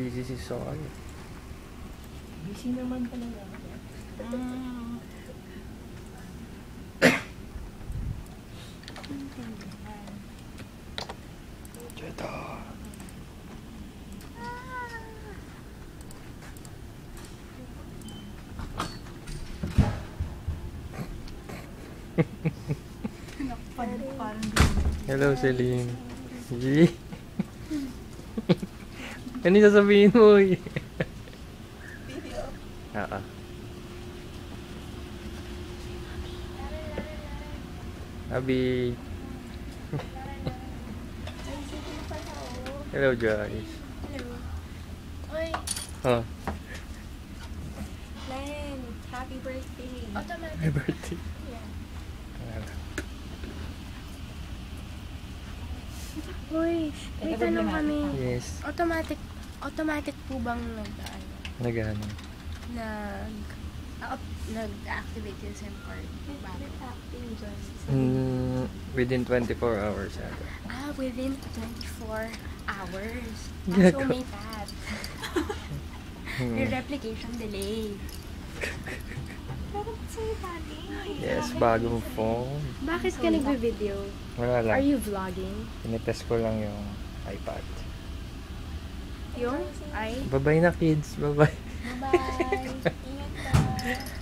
busy si Sol. Busy naman talaga. Ito. Hello, Celine. Yee. Ano yung sasabihin mo eh? Video. Oo. Abi. Hello, Joyce. Hello. Oy, Oh, Len, happy birthday. Automatic. my birthday. Yeah. Uy, may tanong kami. Yes. Automatic po bang Nagano. nag-activate yung SIM card? Within 24 hours ata. Within 24 hours. Yeah, So go. may that. May replication delay. Pero sa'yo dati. Yes, bagong phone. Bakit ka nagbe-video? Wala lang. Are you vlogging? Tinitest ko lang yung iPad. Yung? Ay? Bye-bye na, kids. Bye-bye. Bye-bye. Ingat ka.